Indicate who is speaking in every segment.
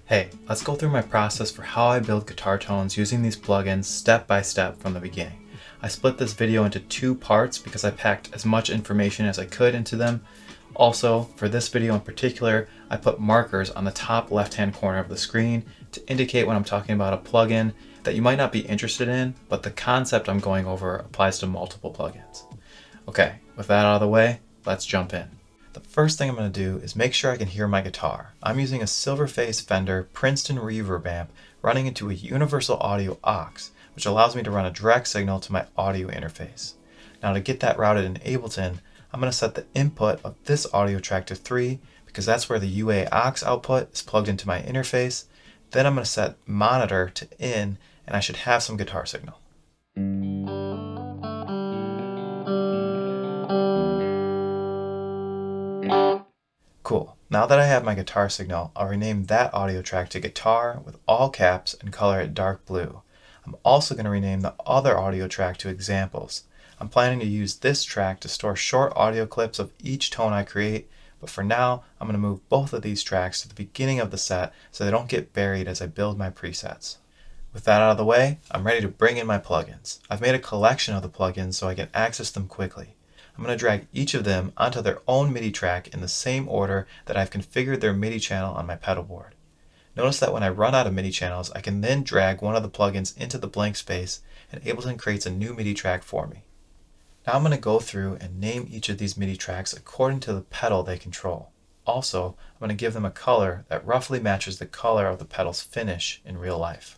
Speaker 1: Hey, let's go through my process for how I build guitar tones using these plugins step by step from the beginning. I split this video into two parts because I packed as much information as I could into them. Also, for this video in particular, I put markers on the top left-hand corner of the screen to indicate when I'm talking about a plugin that you might not be interested in, but the concept I'm going over applies to multiple plugins. Okay, with that out of the way, let's jump in. The first thing I'm going to do is make sure I can hear my guitar. I'm using a Silverface Fender Princeton reverb amp running into a universal audio aux, which allows me to run a direct signal to my audio interface. Now to get that routed in Ableton, I'm going to set the input of this audio track to 3 because that's where the UA aux output is plugged into my interface. Then I'm going to set monitor to in and I should have some guitar signal. Cool. Now that I have my guitar signal, I'll rename that audio track to guitar with all caps and color it dark blue. I'm also going to rename the other audio track to examples. I'm planning to use this track to store short audio clips of each tone I create, but for now, I'm going to move both of these tracks to the beginning of the set so they don't get buried as I build my presets. With that out of the way, I'm ready to bring in my plugins. I've made a collection of the plugins so I can access them quickly. I'm going to drag each of them onto their own MIDI track in the same order that I've configured their MIDI channel on my pedal board. Notice that when I run out of MIDI channels, I can then drag one of the plugins into the blank space and Ableton creates a new MIDI track for me. Now I'm going to go through and name each of these MIDI tracks according to the pedal they control. Also, I'm going to give them a color that roughly matches the color of the pedal's finish in real life.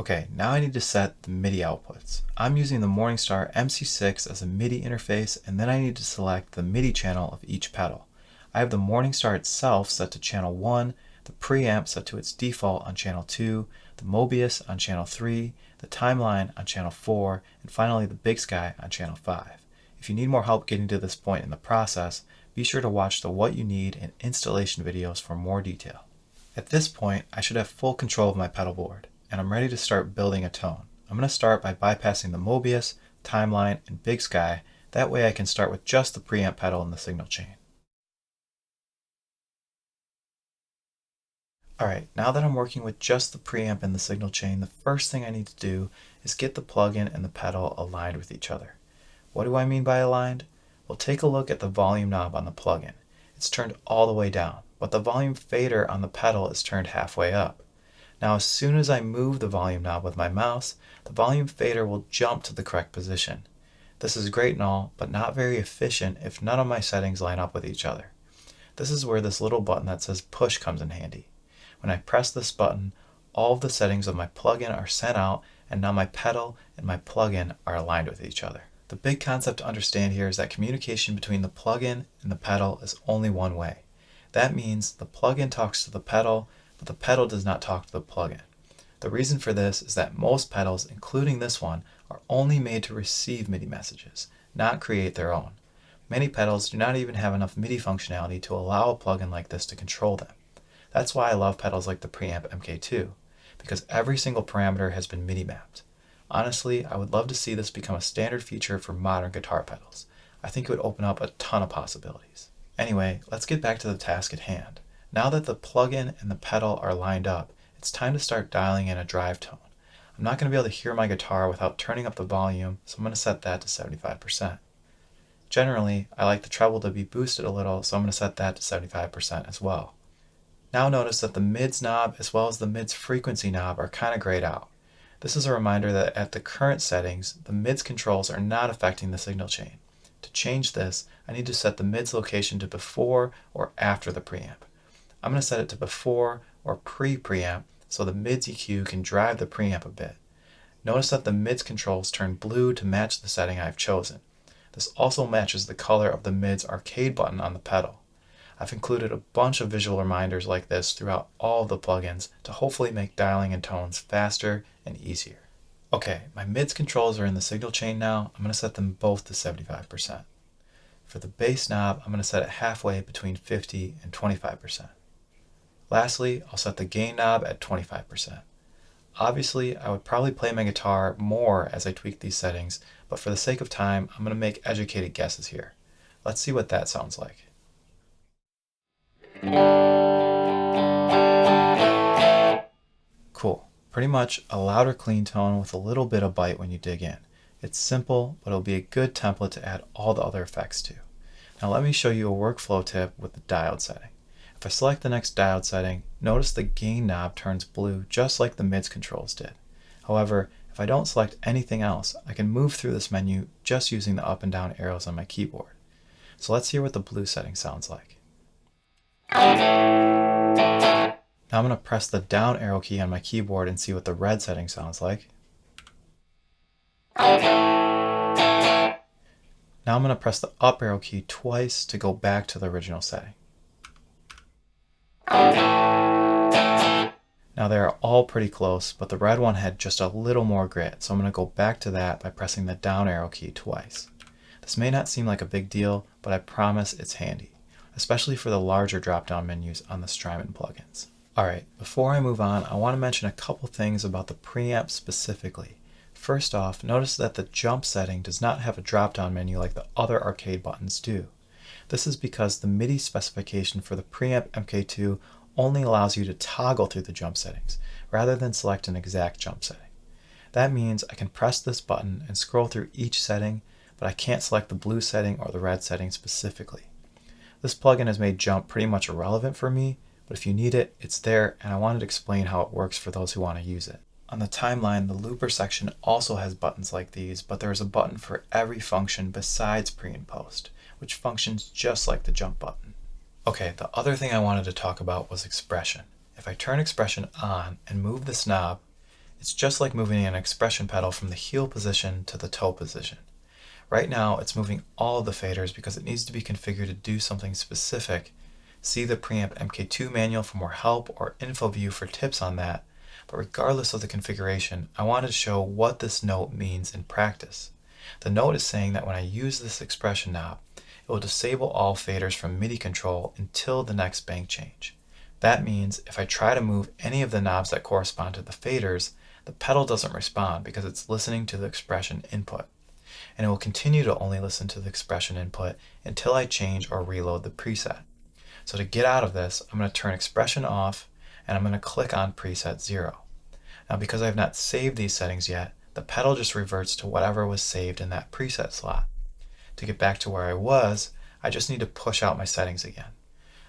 Speaker 1: Okay, now I need to set the MIDI outputs. I'm using the Morningstar MC6 as a MIDI interface, and then I need to select the MIDI channel of each pedal. I have the Morningstar itself set to channel 1, the Preamp set to its default on channel 2, the Mobius on channel 3, the Timeline on channel 4, and finally the BigSky on channel 5. If you need more help getting to this point in the process, be sure to watch the What You Need and installation videos for more detail. At this point, I should have full control of my pedal board, and I'm ready to start building a tone. I'm going to start by bypassing the Mobius, Timeline, and BigSky. That way I can start with just the preamp pedal and the signal chain. Alright, now that I'm working with just the preamp and the signal chain, the first thing I need to do is get the plugin and the pedal aligned with each other. What do I mean by aligned? Well, take a look at the volume knob on the plugin. It's turned all the way down, but the volume fader on the pedal is turned halfway up. Now as soon as I move the volume knob with my mouse, the volume fader will jump to the correct position. This is great and all, but not very efficient if none of my settings line up with each other. This is where this little button that says push comes in handy. When I press this button, all of the settings of my plugin are sent out, and now my pedal and my plugin are aligned with each other. The big concept to understand here is that communication between the plugin and the pedal is only one way. That means the plugin talks to the pedal, but the pedal does not talk to the plugin. The reason for this is that most pedals, including this one, are only made to receive MIDI messages, not create their own. Many pedals do not even have enough MIDI functionality to allow a plugin like this to control them. That's why I love pedals like the Preamp MK2, because every single parameter has been MIDI mapped. Honestly, I would love to see this become a standard feature for modern guitar pedals. I think it would open up a ton of possibilities. Anyway, let's get back to the task at hand. Now that the plugin and the pedal are lined up, it's time to start dialing in a drive tone. I'm not going to be able to hear my guitar without turning up the volume, so I'm going to set that to 75%. Generally, I like the treble to be boosted a little, so I'm going to set that to 75% as well. Now notice that the mids knob as well as the mids frequency knob are kind of grayed out. This is a reminder that at the current settings, the mids controls are not affecting the signal chain. To change this, I need to set the mids location to before or after the preamp. I'm going to set it to before or pre-preamp so the mids EQ can drive the preamp a bit. Notice that the mids controls turn blue to match the setting I've chosen. This also matches the color of the mids arcade button on the pedal. I've included a bunch of visual reminders like this throughout all of the plugins to hopefully make dialing in tones faster and easier. Okay, my mids controls are in the signal chain now. I'm going to set them both to 75%. For the bass knob, I'm going to set it halfway between 50 and 25%. Lastly, I'll set the gain knob at 25%. Obviously, I would probably play my guitar more as I tweak these settings, but for the sake of time, I'm going to make educated guesses here. Let's see what that sounds like. Cool. Pretty much a louder clean tone with a little bit of bite when you dig in. It's simple, but it'll be a good template to add all the other effects to. Now let me show you a workflow tip with the diode setting. If I select the next diode setting, notice the gain knob turns blue just like the mids controls did. However, if I don't select anything else, I can move through this menu just using the up and down arrows on my keyboard. So let's hear what the blue setting sounds like. Now I'm going to press the down arrow key on my keyboard and see what the red setting sounds like. Now I'm going to press the up arrow key twice to go back to the original setting. Now they are all pretty close, but the red one had just a little more grit, so I'm going to go back to that by pressing the down arrow key twice. This may not seem like a big deal, but I promise it's handy, especially for the larger drop-down menus on the Strymon plugins. Alright, before I move on, I want to mention a couple things about the preamp specifically. First off, notice that the jump setting does not have a drop-down menu like the other arcade buttons do. This is because the MIDI specification for the Preamp MK2 only allows you to toggle through the jump settings, rather than select an exact jump setting. That means I can press this button and scroll through each setting, but I can't select the blue setting or the red setting specifically. This plugin has made jump pretty much irrelevant for me, but if you need it, it's there, and I wanted to explain how it works for those who want to use it. On the timeline, the looper section also has buttons like these, but there is a button for every function besides pre and post, which functions just like the jump button. Okay, the other thing I wanted to talk about was expression. If I turn expression on and move this knob, it's just like moving an expression pedal from the heel position to the toe position. Right now, it's moving all of the faders because it needs to be configured to do something specific. See the Preamp MK2 manual for more help or info view for tips on that. But regardless of the configuration, I wanted to show what this note means in practice. The note is saying that when I use this expression knob, it will disable all faders from MIDI control until the next bank change. That means if I try to move any of the knobs that correspond to the faders, the pedal doesn't respond because it's listening to the expression input. And it will continue to only listen to the expression input until I change or reload the preset. So to get out of this, I'm going to turn expression off and I'm going to click on preset 0. Now because I have not saved these settings yet, the pedal just reverts to whatever was saved in that preset slot. To get back to where I was, I just need to push out my settings again.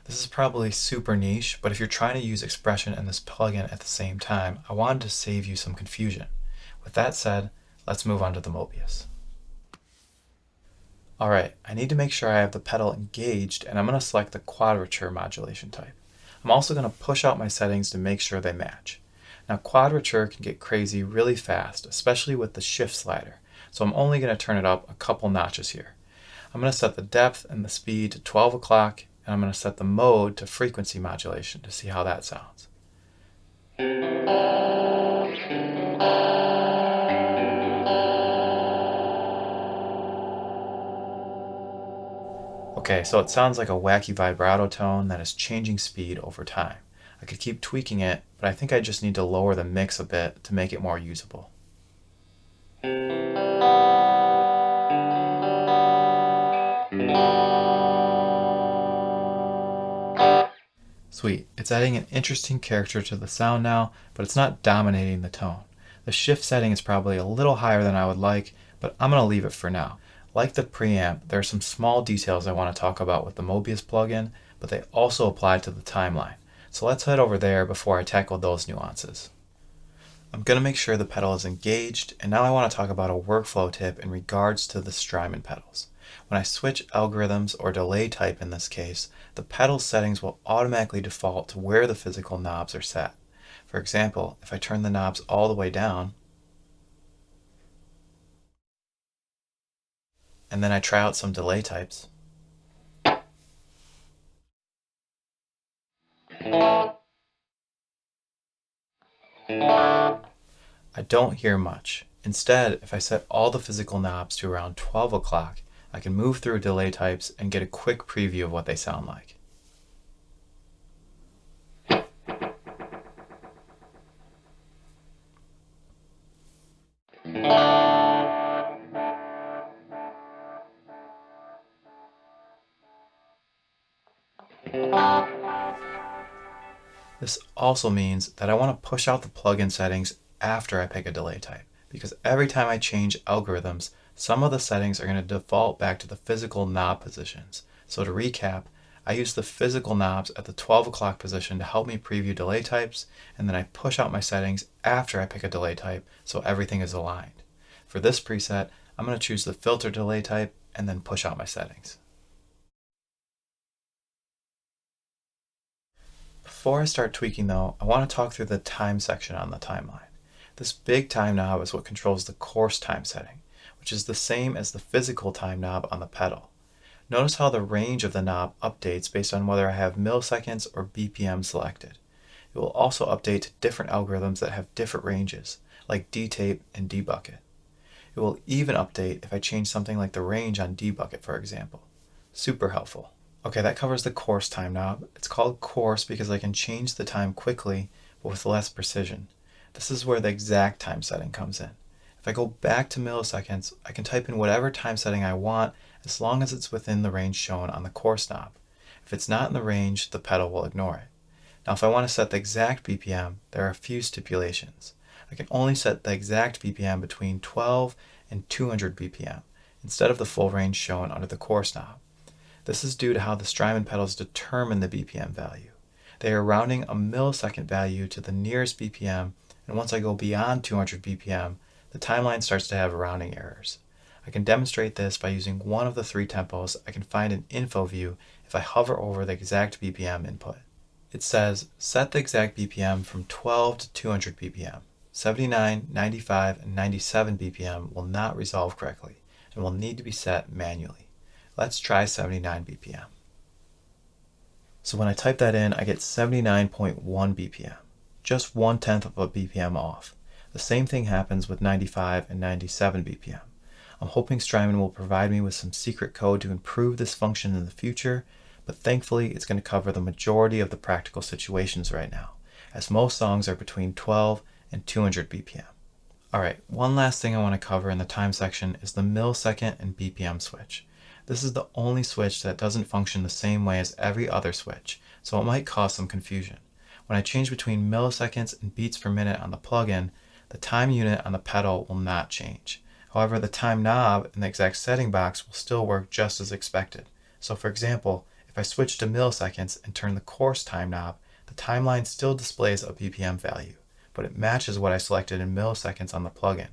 Speaker 1: This is probably super niche, but if you're trying to use expression and this plugin at the same time, I wanted to save you some confusion. With that said, let's move on to the Mobius. Alright, I need to make sure I have the pedal engaged, and I'm going to select the quadrature modulation type. I'm also going to push out my settings to make sure they match. Now quadrature can get crazy really fast, especially with the shift slider, so I'm only going to turn it up a couple notches here. I'm going to set the depth and the speed to 12 o'clock, and I'm going to set the mode to frequency modulation to see how that sounds. Okay, so it sounds like a wacky vibrato tone that is changing speed over time. I could keep tweaking it, but I think I just need to lower the mix a bit to make it more usable. Sweet, it's adding an interesting character to the sound now, but it's not dominating the tone. The shift setting is probably a little higher than I would like, but I'm going to leave it for now. Like the preamp, there are some small details I want to talk about with the Mobius plugin, but they also apply to the timeline. So let's head over there before I tackle those nuances. I'm going to make sure the pedal is engaged, and now I want to talk about a workflow tip in regards to the Strymon pedals. When I switch algorithms or delay type in this case, the pedal settings will automatically default to where the physical knobs are set. For example, if I turn the knobs all the way down, and then I try out some delay types, I don't hear much. Instead, if I set all the physical knobs to around 12 o'clock, I can move through delay types and get a quick preview of what they sound like. This also means that I want to push out the plugin settings after I pick a delay type, because every time I change algorithms, some of the settings are going to default back to the physical knob positions. So to recap, I use the physical knobs at the 12 o'clock position to help me preview delay types, and then I push out my settings after I pick a delay type so everything is aligned. For this preset, I'm going to choose the filter delay type and then push out my settings. Before I start tweaking though, I want to talk through the time section on the timeline. This big time knob is what controls the course time setting, which is the same as the physical time knob on the pedal. Notice how the range of the knob updates based on whether I have milliseconds or BPM selected. It will also update to different algorithms that have different ranges, like D-tape and D-bucket. It will even update if I change something like the range on D-bucket, for example. Super helpful. Okay, that covers the course time knob. It's called course because I can change the time quickly, but with less precision. This is where the exact time setting comes in. If I go back to milliseconds, I can type in whatever time setting I want as long as it's within the range shown on the course knob. If it's not in the range, the pedal will ignore it. Now if I want to set the exact BPM, there are a few stipulations. I can only set the exact BPM between 12 and 200 BPM, instead of the full range shown under the course knob. This is due to how the Strymon pedals determine the BPM value. They are rounding a millisecond value to the nearest BPM, and once I go beyond 200 BPM, the timeline starts to have rounding errors. I can demonstrate this by using one of the three tempos I can find in Info View if I hover over the exact BPM input. It says, set the exact BPM from 12 to 200 BPM. 79, 95, and 97 BPM will not resolve correctly and will need to be set manually. Let's try 79 BPM. So when I type that in, I get 79.1 BPM, just 1/10 of a BPM off. The same thing happens with 95 and 97 BPM. I'm hoping Strymon will provide me with some secret code to improve this function in the future, but thankfully it's going to cover the majority of the practical situations right now, as most songs are between 12 and 200 BPM. Alright, one last thing I want to cover in the time section is the millisecond and BPM switch. This is the only switch that doesn't function the same way as every other switch, so it might cause some confusion. When I change between milliseconds and beats per minute on the plugin, the time unit on the pedal will not change. However, the time knob in the exact setting box will still work just as expected. So for example, if I switch to milliseconds and turn the course time knob, the timeline still displays a BPM value, but it matches what I selected in milliseconds on the plugin.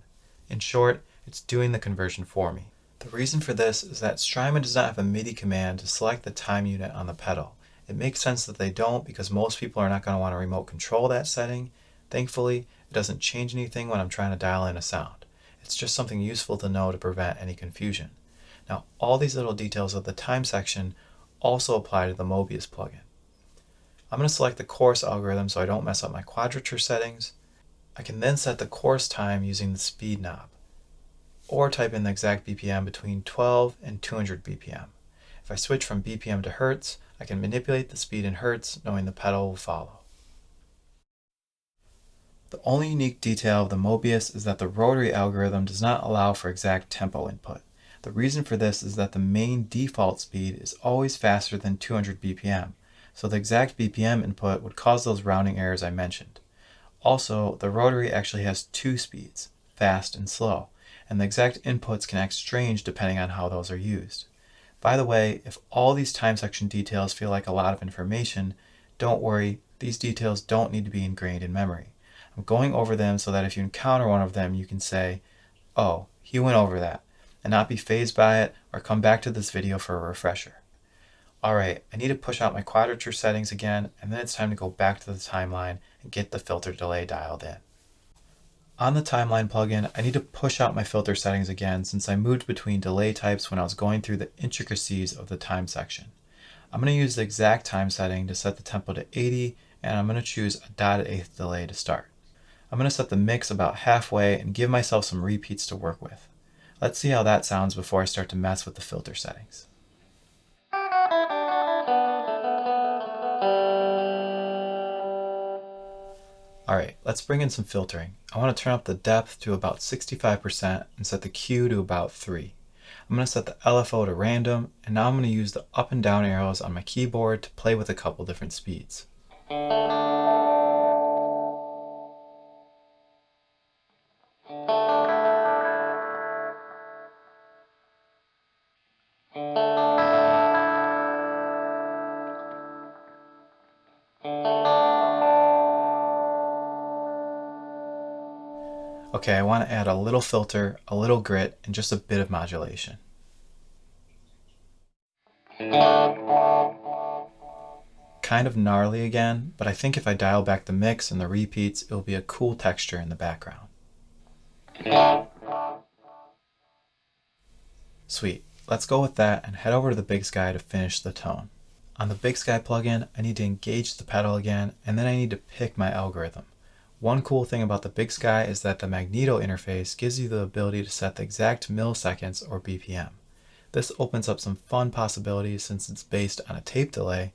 Speaker 1: In short, it's doing the conversion for me. The reason for this is that Strymon does not have a MIDI command to select the time unit on the pedal. It makes sense that they don't because most people are not going to want to remote control that setting. Thankfully, it doesn't change anything when I'm trying to dial in a sound. It's just something useful to know to prevent any confusion. Now, all these little details of the time section also apply to the Mobius plugin. I'm going to select the course algorithm so I don't mess up my quadrature settings. I can then set the course time using the speed knob, or type in the exact BPM between 12 and 200 BPM. If I switch from BPM to Hertz, I can manipulate the speed in Hertz, knowing the pedal will follow. The only unique detail of the Mobius is that the rotary algorithm does not allow for exact tempo input. The reason for this is that the main default speed is always faster than 200 BPM, so the exact BPM input would cause those rounding errors I mentioned. Also, the rotary actually has two speeds, fast and slow, and the exact inputs can act strange depending on how those are used. By the way, if all these time section details feel like a lot of information, don't worry, these details don't need to be ingrained in memory. I'm going over them so that if you encounter one of them, you can say, oh, he went over that, and not be fazed by it or come back to this video for a refresher. Alright, I need to push out my quadrature settings again, and then it's time to go back to the timeline and get the filter delay dialed in. On the timeline plugin, I need to push out my filter settings again since I moved between delay types when I was going through the intricacies of the time section. I'm going to use the exact time setting to set the tempo to 80, and I'm going to choose a dotted eighth delay to start. I'm going to set the mix about halfway and give myself some repeats to work with. Let's see how that sounds before I start to mess with the filter settings. Alright, let's bring in some filtering. I want to turn up the depth to about 65% and set the Q to about 3. I'm going to set the LFO to random, and now I'm going to use the up and down arrows on my keyboard to play with a couple different speeds. Okay, I want to add a little filter, a little grit, and just a bit of modulation. Kind of gnarly again, but I think if I dial back the mix and the repeats, it'll be a cool texture in the background. Sweet, let's go with that and head over to the BigSky to finish the tone. On the BigSky plugin, I need to engage the pedal again, and then I need to pick my algorithm. One cool thing about the BigSky is that the magneto interface gives you the ability to set the exact milliseconds or BPM. This opens up some fun possibilities since it's based on a tape delay,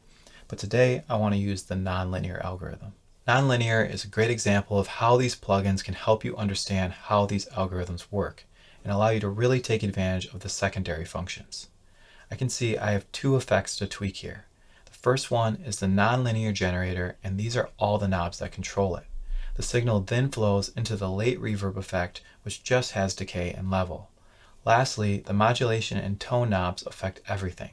Speaker 1: but today I want to use the nonlinear algorithm. Nonlinear is a great example of how these plugins can help you understand how these algorithms work and allow you to really take advantage of the secondary functions. I can see I have two effects to tweak here. The first one is the nonlinear generator, and these are all the knobs that control it. The signal then flows into the late reverb effect, which just has decay and level. Lastly, the modulation and tone knobs affect everything.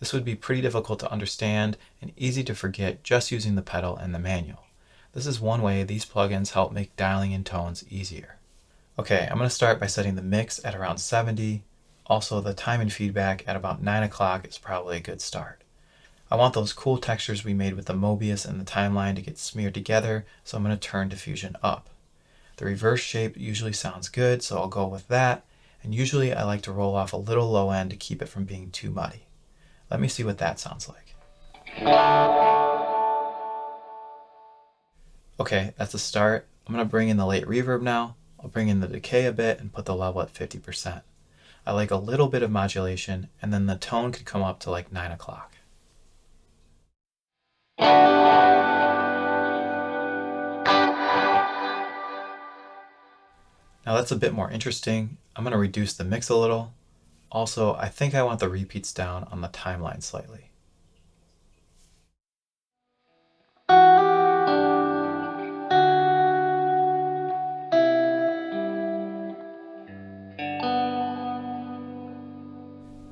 Speaker 1: This would be pretty difficult to understand and easy to forget just using the pedal and the manual. This is one way these plugins help make dialing in tones easier. Okay, I'm going to start by setting the mix at around 70. Also, the time and feedback at about 9 o'clock is probably a good start. I want those cool textures we made with the Mobius and the timeline to get smeared together, so I'm going to turn diffusion up. The reverse shape usually sounds good, so I'll go with that, and usually I like to roll off a little low end to keep it from being too muddy. Let me see what that sounds like. Okay, that's a start. I'm going to bring in the late reverb now. I'll bring in the decay a bit and put the level at 50%. I like a little bit of modulation, and then the tone could come up to like 9 o'clock. Now that's a bit more interesting. I'm going to reduce the mix a little. Also, I think I want the repeats down on the timeline slightly.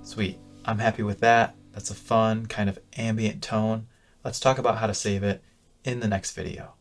Speaker 1: Sweet, I'm happy with that. That's a fun, kind of ambient tone. Let's talk about how to save it in the next video.